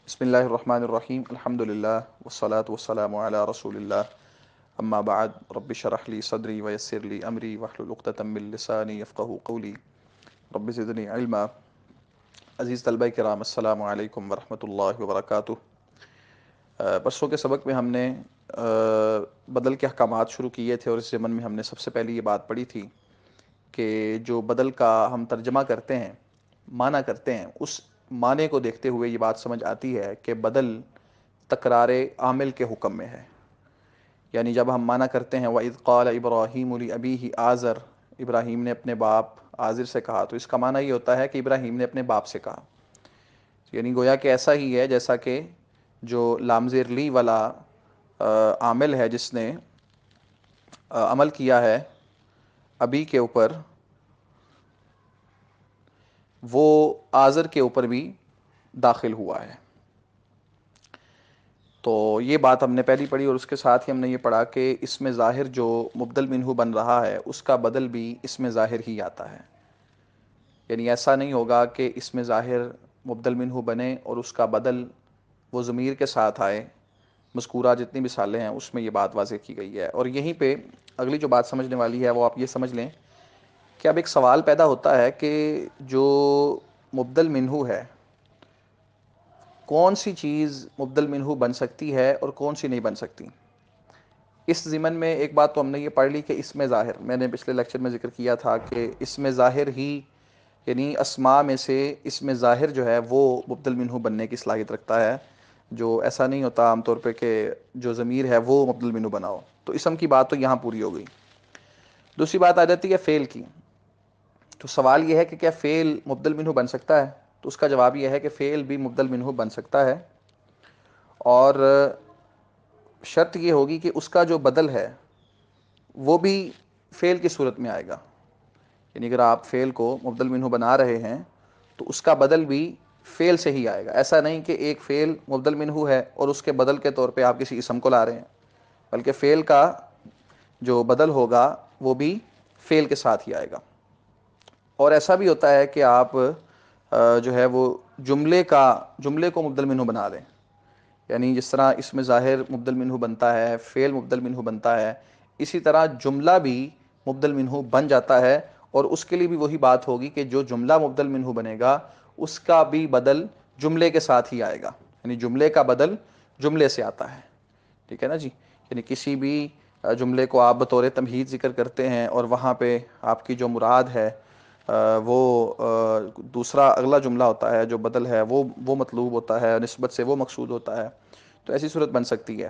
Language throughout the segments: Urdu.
بسم اللہ الرحمن الرحیم الحمدللہ والصلاة والسلام علی رسول اللہ اما بعد رب اشرح لی صدری ویسر لی امری واحلل عقدۃ من لسانی یفقہوا قولی رب زدنی علما۔ عزیز طلبہ کرام، السلام علیکم ورحمۃ اللہ وبرکاتہ۔ پرسوں کے سبق میں ہم نے بدل کے احکامات شروع کیے تھے، اور اس ضمن میں ہم نے سب سے پہلی یہ بات پڑھی تھی کہ جو بدل کا ہم ترجمہ کرتے ہیں، معنی کرتے ہیں، اس معنی کو دیکھتے ہوئے یہ بات سمجھ آتی ہے کہ بدل تکرار عامل کے حکم میں ہے۔ یعنی جب ہم معنی کرتے ہیں وَإِذْ قَالَ إِبْرَاهِيمُ لِأَبِيهِ آزر، ابراہیم نے اپنے باپ آزر سے کہا، تو اس کا معنی یہ ہوتا ہے کہ ابراہیم نے اپنے باپ سے کہا، یعنی گویا کہ ایسا ہی ہے جیسا کہ جو لام زیر لی والا عامل ہے جس نے عمل کیا ہے ابی کے اوپر، وہ آزر کے اوپر بھی داخل ہوا ہے۔ تو یہ بات ہم نے پہلی پڑھی، اور اس کے ساتھ ہی ہم نے یہ پڑھا کہ اس میں ظاہر جو مبدل منہ بن رہا ہے اس کا بدل بھی اس میں ظاہر ہی آتا ہے۔ یعنی ایسا نہیں ہوگا کہ اس میں ظاہر مبدل منہ بنے اور اس کا بدل وہ ضمیر کے ساتھ آئے۔ مذکورہ جتنی مثالیں ہیں اس میں یہ بات واضح کی گئی ہے، اور یہیں پہ اگلی جو بات سمجھنے والی ہے وہ آپ یہ سمجھ لیں کہ اب ایک سوال پیدا ہوتا ہے کہ جو مبدل منہ ہے، کون سی چیز مبدل منہ بن سکتی ہے اور کون سی نہیں بن سکتی۔ اس ضمن میں ایک بات تو ہم نے یہ پڑھ لی کہ اس میں ظاہر، میں نے پچھلے لیکچر میں ذکر کیا تھا کہ اس میں ظاہر ہی، یعنی اسماء میں سے اس میں ظاہر جو ہے وہ مبدل منہ بننے کی صلاحیت رکھتا ہے، جو ایسا نہیں ہوتا عام طور پہ کہ جو ضمیر ہے وہ مبدل منہ بناؤ۔ تو اسم کی بات تو یہاں پوری ہو گئی۔ دوسری بات آ جاتی ہے فعل کی۔ تو سوال یہ ہے کہ کیا فعل مبدل منہ بن سکتا ہے؟ تو اس کا جواب یہ ہے کہ فعل بھی مبدل منہ بن سکتا ہے، اور شرط یہ ہوگی کہ اس کا جو بدل ہے وہ بھی فعل کی صورت میں آئے گا۔ یعنی اگر آپ فعل کو مبدل منہ بنا رہے ہیں تو اس کا بدل بھی فعل سے ہی آئے گا۔ ایسا نہیں کہ ایک فعل مبدل منہ ہے اور اس کے بدل کے طور پہ آپ کسی اسم کو لا رہے ہیں، بلکہ فعل کا جو بدل ہوگا وہ بھی فعل کے ساتھ ہی آئے گا۔ اور ایسا بھی ہوتا ہے کہ آپ جو ہے وہ جملے کو مبدل منہ بنا دیں، یعنی جس طرح اس میں ظاہر مبدل منہ بنتا ہے، فعل مبدل منہ بنتا ہے، اسی طرح جملہ بھی مبدل منہ بن جاتا ہے، اور اس کے لیے بھی وہی بات ہوگی کہ جو جملہ مبدل منہ بنے گا اس کا بھی بدل جملے کے ساتھ ہی آئے گا، یعنی جملے کا بدل جملے سے آتا ہے۔ ٹھیک ہے نا جی؟ یعنی کسی بھی جملے کو آپ بطور تمہید ذکر کرتے ہیں اور وہاں پہ آپ کی جو مراد ہے وہ دوسرا اگلا جملہ ہوتا ہے، جو بدل ہے وہ مطلوب ہوتا ہے، نسبت سے وہ مقصود ہوتا ہے، تو ایسی صورت بن سکتی ہے۔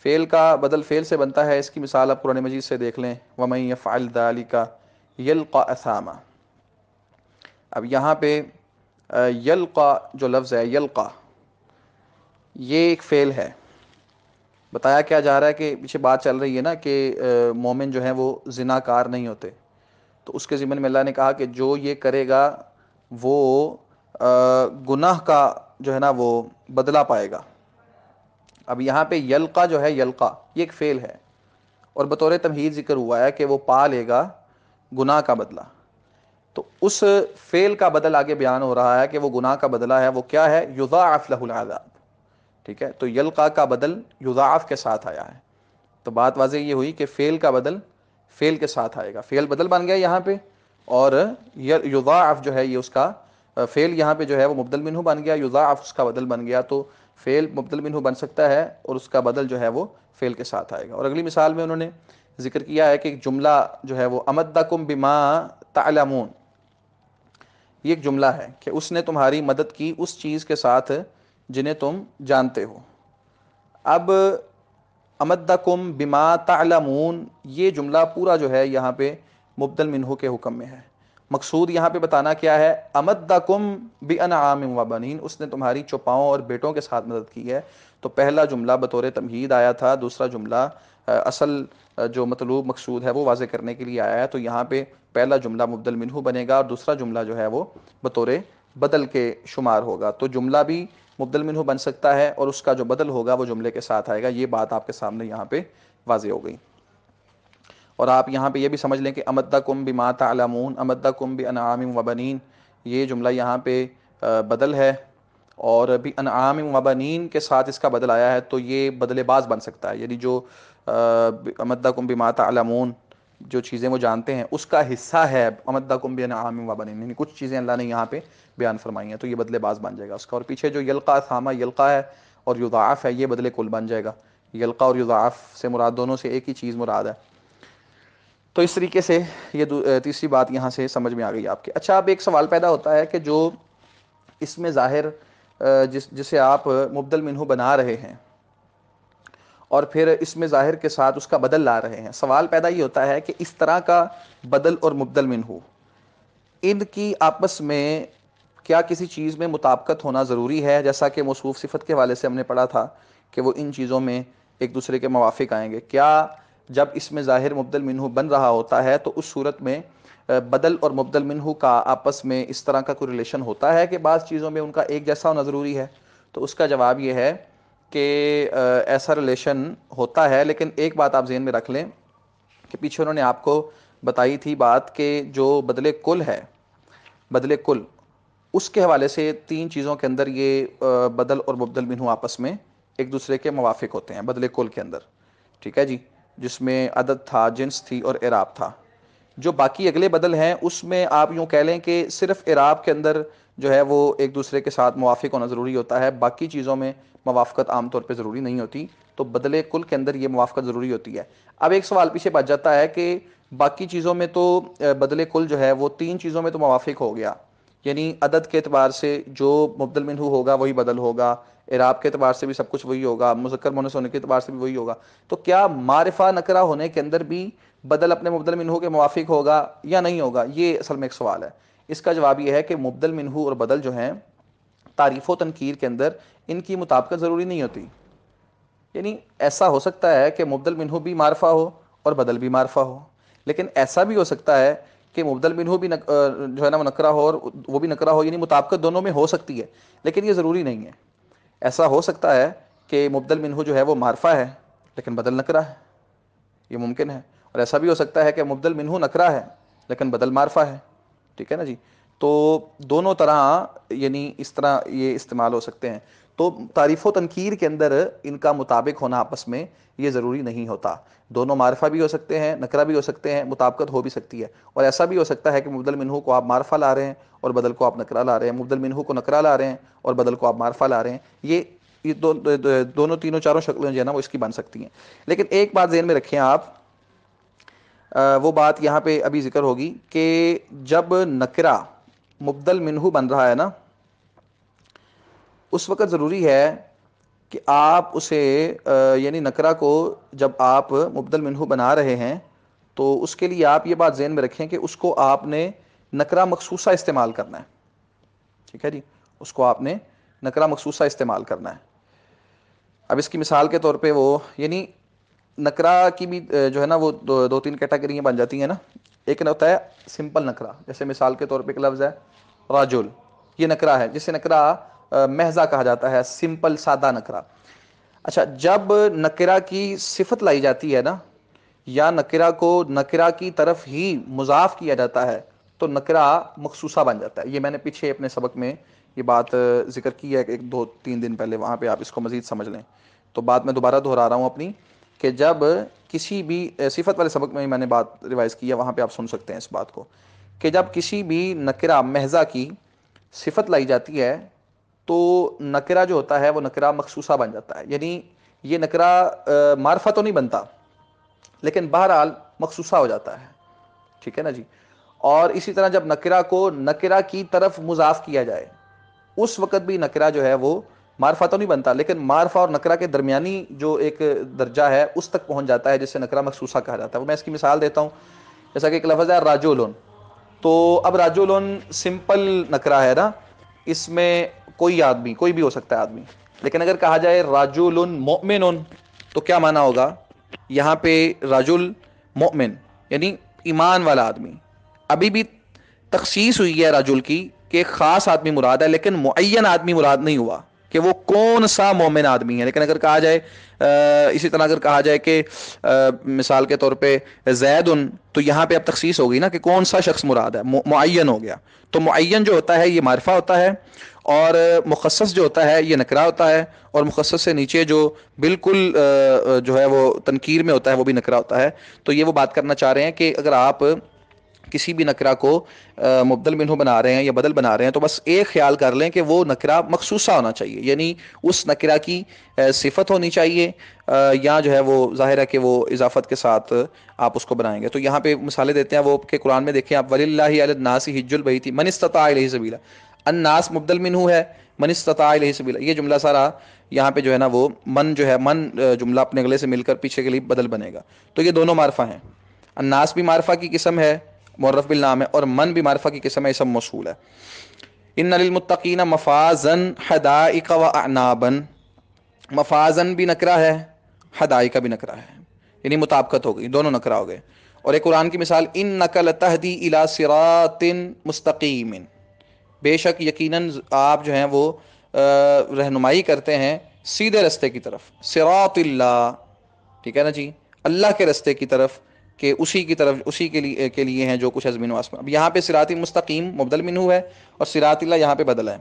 فعل کا بدل فعل سے بنتا ہے، اس کی مثال آپ قرآن مجید سے دیکھ لیں، وَمَن يَفْعَلْ ذَلِكَ يَلْقَ أَثَامًا۔ اب یہاں پہ یلقا جو لفظ ہے، یلقا، یہ ایک فعل ہے۔ بتایا کیا جا رہا ہے کہ پیچھے بات چل رہی ہے نا کہ مومن جو ہیں وہ زنا کار نہیں ہوتے، تو اس کے ضمن میں اللہ نے کہا کہ جو یہ کرے گا وہ گناہ کا جو ہے نا وہ بدلہ پائے گا۔ اب یہاں پہ یلقا جو ہے، یلقا یہ ایک فعل ہے، اور بطور تمہید ذکر ہوا ہے کہ وہ پا لے گا گناہ کا بدلہ۔ تو اس فعل کا بدل آگے بیان ہو رہا ہے کہ وہ گناہ کا بدلہ ہے، وہ کیا ہے؟ یضاعف لہ العذاب۔ ٹھیک ہے، تو یلقا کا بدل یضاعف کے ساتھ آیا ہے۔ تو بات واضح یہ ہوئی کہ فعل کا بدل فعل کے ساتھ آئے گا، فعل بدل بن گیا یہاں پہ، اور یضاعف جو ہے یہ اس کا فعل یہاں پہ جو ہے وہ مبدل منہ بن گیا، یضاعف اس کا بدل بن گیا۔ تو فعل مبدل منہ بن سکتا ہے اور اس کا بدل جو ہے وہ فعل کے ساتھ آئے گا۔ اور اگلی مثال میں انہوں نے ذکر کیا ہے کہ ایک جملہ جو ہے وہ امدکم بما تعلمون، یہ ایک جملہ ہے کہ اس نے تمہاری مدد کی اس چیز کے ساتھ جنہیں تم جانتے ہو۔ اب امدکم بما تعلمون یہ جملہ پورا جو ہے یہاں پہ مبدل منہ کے حکم میں ہے۔ مقصود یہاں پہ بتانا کیا ہے؟ امدکم بانعام و بنین، اس نے تمہاری چوپاؤں اور بیٹوں کے ساتھ مدد کی ہے۔ تو پہلا جملہ بطور تمہید آیا تھا، دوسرا جملہ اصل جو مطلوب مقصود ہے وہ واضح کرنے کے لیے آیا ہے۔ تو یہاں پہ پہلا جملہ مبدل منہ بنے گا اور دوسرا جملہ جو ہے وہ بطور بدل کے شمار ہوگا۔ تو جملہ بھی مبدل منہ بن سکتا ہے اور اس کا جو بدل ہوگا وہ جملے کے ساتھ آئے گا۔ یہ بات آپ کے سامنے یہاں پہ واضح ہو گئی۔ اور آپ یہاں پہ یہ بھی سمجھ لیں کہ امدکم بما تعلمون، امدکم بانعام و بنین، یہ جملہ یہاں پہ بدل ہے، اور بھی انعام و بنین کے ساتھ اس کا بدل آیا ہے تو یہ بدل باز بن سکتا ہے، یعنی جو امدکم بما تعلمون، جو چیزیں وہ جانتے ہیں اس کا حصہ ہے امدکم بانعام و بنین، یعنی کچھ چیزیں اللہ نے یہاں پہ بیان فرمائی ہیں تو یہ بدل باز بن جائے گا اس کا۔ اور پیچھے جو یلقا تھاما یلقا ہے اور یضاعف ہے، یہ بدل کل بن جائے گا، یلقا اور یضاعف سے مراد دونوں سے ایک ہی چیز مراد ہے۔ تو اس طریقے سے یہ تیسری بات یہاں سے سمجھ میں آ گئی آپ کے۔ اچھا، اب ایک سوال پیدا ہوتا ہے کہ جو اس میں ظاہر جسے آپ مبدل منہ بنا رہے ہیں اور پھر اس میں ظاہر کے ساتھ اس کا بدل لا رہے ہیں، سوال پیدا یہ ہوتا ہے کہ اس طرح کا بدل اور مبدل منہ ان کی آپس میں کیا کسی چیز میں مطابقت ہونا ضروری ہے؟ جیسا کہ موصوف صفت کے حوالے سے ہم نے پڑھا تھا کہ وہ ان چیزوں میں ایک دوسرے کے موافق آئیں گے۔ کیا جب اس میں ظاہر مبدل منہ بن رہا ہوتا ہے تو اس صورت میں بدل اور مبدل منہ کا آپس میں اس طرح کا کوئی ریلیشن ہوتا ہے کہ بعض چیزوں میں ان کا ایک جیسا ہونا ضروری ہے؟ تو اس کا جواب یہ ہے کہ ایسا ریلیشن ہوتا ہے، لیکن ایک بات آپ ذہن میں رکھ لیں کہ پیچھے انہوں نے آپ کو بتائی تھی بات کہ جو بدل کل ہے، بدل کل، اس کے حوالے سے تین چیزوں کے اندر یہ بدل اور مبدل منہ آپس میں ایک دوسرے کے موافق ہوتے ہیں بدل کل کے اندر، ٹھیک ہے جی، جس میں عدد تھا، جنس تھی اور اعراب تھا۔ جو باقی اگلے بدل ہیں اس میں آپ یوں کہہ لیں کہ صرف اعراب کے اندر جو ہے وہ ایک دوسرے کے ساتھ موافق ہونا ضروری ہوتا ہے، باقی چیزوں میں موافقت عام طور پہ ضروری نہیں ہوتی، تو بدل کل کے اندر یہ موافقت ضروری ہوتی ہے۔ اب ایک سوال پیچھے بچ جاتا ہے کہ باقی چیزوں میں تو بدل کل جو ہے وہ تین چیزوں میں تو موافق ہو گیا، یعنی عدد کے اعتبار سے جو مبدل منہ ہوگا وہی بدل ہوگا، اعراب کے اعتبار سے بھی سب کچھ وہی ہوگا، مذکر مؤنث ہونے کے اعتبار سے بھی وہی ہوگا، تو کیا معرفہ نکرہ ہونے کے اندر بھی بدل اپنے مبدل منہ کے موافق ہوگا یا نہیں ہوگا؟ یہ اصل میں ایک سوال ہے۔ اس کا جواب یہ ہے کہ مبدل منہ اور بدل جو ہیں تعریف و تنکیر کے اندر ان کی مطابقت ضروری نہیں ہوتی، یعنی ایسا ہو سکتا ہے کہ مبدل منہ بھی معرفہ ہو اور بدل بھی معرفہ ہو، لیکن ایسا بھی ہو سکتا ہے کہ مبدل منہ بھی جو ہے نا وہ نکرہ ہو اور وہ بھی نکرہ ہو، یعنی مطابقت دونوں میں ہو سکتی ہے، لیکن یہ ضروری نہیں ہے۔ ایسا ہو سکتا ہے کہ مبدل منہ جو ہے وہ معرفہ ہے لیکن بدل نکرہ ہے، یہ ممکن ہے، اور ایسا بھی ہو سکتا ہے کہ مبدل منہ نکرہ ہے لیکن بدل معرفہ ہے، ٹھیک ہے نا جی۔ تو دونوں طرح یعنی اس طرح یہ استعمال ہو سکتے ہیں، تو تعریف و تنکیر کے اندر ان کا مطابق ہونا آپس میں یہ ضروری نہیں ہوتا، دونوں معرفہ بھی ہو سکتے ہیں، نکرہ بھی ہو سکتے ہیں، مطابقت ہو بھی سکتی ہے، اور ایسا بھی ہو سکتا ہے کہ مبدل منہ کو آپ معرفہ لا رہے ہیں اور بدل کو آپ نکرہ لا رہے ہیں، مبدل منہ کو نکرہ لا رہے ہیں اور بدل کو آپ معرفہ لا رہے ہیں، یہ دونوں تینوں چاروں شکلیں جو ہے نا وہ اس کی بن سکتی ہیں۔ لیکن ایک بات ذہن میں رکھیں آپ، وہ بات یہاں پہ ابھی ذکر ہوگی کہ جب نکرہ مبدل منہ بن رہا ہے نا، اس وقت ضروری ہے کہ آپ اسے یعنی نکرہ کو جب آپ مبدل منہ بنا رہے ہیں تو اس کے لیے آپ یہ بات ذہن میں رکھیں کہ اس کو آپ نے نکرہ مخصوصہ استعمال کرنا ہے، ٹھیک ہے جی، اس کو آپ نے نکرہ مخصوصہ استعمال کرنا ہے۔ اب اس کی مثال کے طور پہ وہ یعنی نکرہ کی بھی جو ہے نا وہ دو تین کیٹیگریاں بن جاتی ہیں نا، ایک ہوتا ہے سمپل نکرہ، جیسے مثال کے طور پہ ایک لفظ ہے رجل، یہ نکرہ ہے جسے نکرہ محضہ کہا جاتا ہے، سمپل سادہ نکرہ۔ اچھا، جب نکرہ کی صفت لائی جاتی ہے نا، یا نکرہ کو نکرہ کی طرف ہی مضاف کیا جاتا ہے تو نکرہ مخصوصہ بن جاتا ہے۔ یہ میں نے پیچھے اپنے سبق میں یہ بات ذکر کی ہے ایک دو تین دن پہلے، وہاں پہ آپ اس کو مزید سمجھ لیں، تو بات میں دوبارہ دہرا رہا ہوں اپنی، کہ جب کسی بھی صفت والے سبق میں نے بات ریوائز کی ہے، وہاں پہ آپ سن سکتے ہیں اس بات کو، کہ جب کسی بھی نکرہ محضہ کی صفت لائی جاتی ہے تو نکرہ جو ہوتا ہے وہ نکرہ مخصوصہ بن جاتا ہے، یعنی یہ نکرہ معرفہ تو نہیں بنتا لیکن بہرحال مخصوصہ ہو جاتا ہے، ٹھیک ہے نا جی۔ اور اسی طرح جب نکرہ کو نکرہ کی طرف مضاف کیا جائے اس وقت بھی نکرہ جو ہے وہ معرفہ تو نہیں بنتا لیکن معرفہ اور نکرہ کے درمیانی جو ایک درجہ ہے اس تک پہنچ جاتا ہے، جسے نکرہ مخصوصہ کہا جاتا ہے۔ وہ میں اس کی مثال دیتا ہوں، جیسا کہ ایک لفظ ہے راجولون، تو اب راجولون سمپل نکرہ ہے نا، اس میں کوئی آدمی، کوئی بھی ہو سکتا ہے آدمی، لیکن اگر کہا جائے راجولن مؤمنن تو کیا معنی ہوگا؟ یہاں پہ راجل مؤمن یعنی ایمان والا آدمی، ابھی بھی تخصیص ہوئی ہے راجل کی کہ ایک خاص آدمی مراد ہے لیکن معین آدمی مراد نہیں ہوا کہ وہ کون سا مومن آدمی ہے۔ لیکن اگر کہا جائے اسی طرح اگر کہا جائے کہ مثال کے طور پہ زیدن، تو یہاں پہ اب تخصیص ہو گئی نا کہ کون سا شخص مراد ہے، معین ہو گیا۔ تو معین جو ہوتا ہے یہ معرفہ ہوتا ہے، اور مخصص جو ہوتا ہے یہ نکرہ ہوتا ہے، اور مخصص سے نیچے جو بالکل جو ہے وہ تنکیر میں ہوتا ہے وہ بھی نکرہ ہوتا ہے۔ تو یہ وہ بات کرنا چاہ رہے ہیں کہ اگر آپ کسی بھی نکرہ کو مبدل منہ بنا رہے ہیں یا بدل بنا رہے ہیں تو بس ایک خیال کر لیں کہ وہ نکرہ مخصوصہ ہونا چاہیے، یعنی اس نکرہ کی صفت ہونی چاہیے، یا جو ہے وہ ظاہر ہے کہ وہ اضافت کے ساتھ آپ اس کو بنائیں گے۔ تو یہاں پہ مثالیں دیتے ہیں وہ کہ قرآن میں دیکھیں آپ، وَلِلَّهِ عَلَى النَّاسِ حِجُّ الْبَيْتِ مَنِ اسْتَطَاعَ إِلَيْهِ سَبِيلًا، الناس مبدل منہ ہے، من استطاع الیہ سبیلا، یہ جملہ سارا یہاں پہ جو ہے نا وہ من جو ہے، من جملہ اپنے اگلے سے مل کر پیچھے کے لیے بدل بنے گا، تو یہ دونوں معرفہ ہیں۔ الناس بھی معرفہ کی قسم ہے، معرف بالنام ہے، اور من بھی معرفہ کی قسم ہے، اسم موصول ہے۔ ان للمتقین مفازا حدائق واعنابا، مفازن بھی نکرہ ہے، حدائق بھی نکرہ ہے، یعنی مطابقت ہو گئی، دونوں نکرہ ہو گئے۔ اور ایک قرآن کی مثال، انک لتہدی الی صراط مستقیم، بے شک یقیناً آپ جو ہیں وہ رہنمائی کرتے ہیں سیدھے رستے کی طرف، صراط اللہ، ٹھیک ہے نا جی، اللہ کے رستے کی طرف، کہ اسی کی طرف، اسی کے لیے ہیں جو کچھ ہے زمین و آسمان۔ اب یہاں پہ صراط مستقیم مبدل منہ ہے اور صراط اللہ یہاں پہ بدل ہے،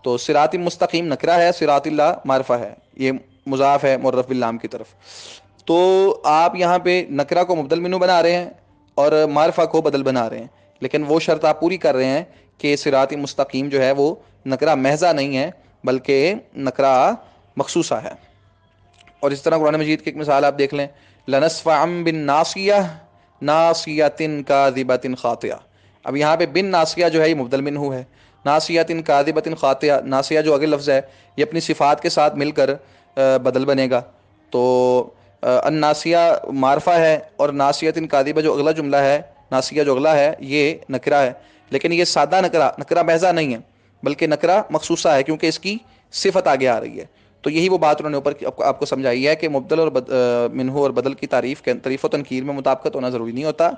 تو صراط مستقیم نکرہ ہے، صراط اللہ معرفہ ہے، یہ مضاف ہے معرف باللام کی طرف۔ تو آپ یہاں پہ نکرہ کو مبدل منہ بنا رہے ہیں اور معرفہ کو بدل بنا رہے ہیں، لیکن وہ شرط آپ پوری کر رہے ہیں کہ صراط مستقیم جو ہے وہ نکرہ محضہ نہیں ہے بلکہ نکرہ مخصوصہ ہے۔ اور اس طرح قرآن مجید کی ایک مثال آپ دیکھ لیں، لَنَسْفَعًا بِالنَّاصِيَةِ نَاصِيَةٍ كَاذِبَةٍ خَاطِئَةٍ، اب یہاں پہ بن ناصیہ جو ہے یہ مبدل منہ ہے، ناصیۃ کاذبۃ خاطئہ، ناصیہ جو اگلا لفظ ہے یہ اپنی صفات کے ساتھ مل کر بدل بنے گا، تو الناصیہ معرفہ ہے اور ناصیۃ کاذبہ جو اگلا جملہ ہے، ناصیہ جو اگلا ہے یہ نکرہ ہے، لیکن یہ سادہ نکرہ محضہ نہیں ہے بلکہ نکرہ مخصوصہ ہے کیونکہ اس کی صفت آگے آ رہی ہے۔ تو یہی وہ بات انہوں نے اوپر آپ کو سمجھائی ہے کہ مبدل اور منہ اور بدل کی تعریف و تنکیر میں مطابقت ہونا ضروری نہیں ہوتا،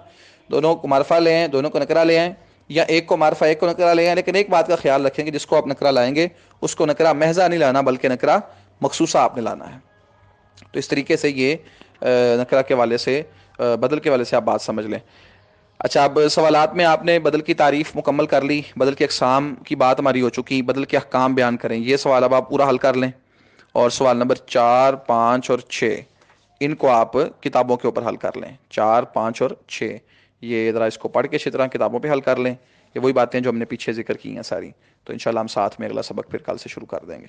دونوں کو معرفہ لے آئیں، دونوں کو نکرہ لے آئیں، یا ایک کو معرفہ ایک کو نکرہ لے آئیں، لیکن ایک بات کا خیال رکھیں کہ جس کو آپ نکرہ لائیں گے اس کو نکرہ محضہ نہیں لانا بلکہ نکرہ مخصوصہ آپ نے لانا ہے۔ تو اس طریقے سے یہ نکرہ کے والے سے، بدل کے والے سے آپ بات سمجھ لیں۔ اچھا، اب سوالات میں آپ نے بدل کی تعریف مکمل کر لی، بدل کے اقسام کی بات ہماری ہو چکی، بدل کے احکام بیان کریں، یہ سوال اب آپ پورا حل کر لیں، اور سوال نمبر 4، 5 اور 6 ان کو آپ کتابوں کے اوپر حل کر لیں، 4، 5 اور 6 یہ ذرا اس کو پڑھ کے اچھی طرح کتابوں پہ حل کر لیں، یہ وہی باتیں جو ہم نے پیچھے ذکر کی ہیں ساری، تو انشاءاللہ ہم ساتھ میں اگلا سبق پھر کل سے شروع کر دیں گے۔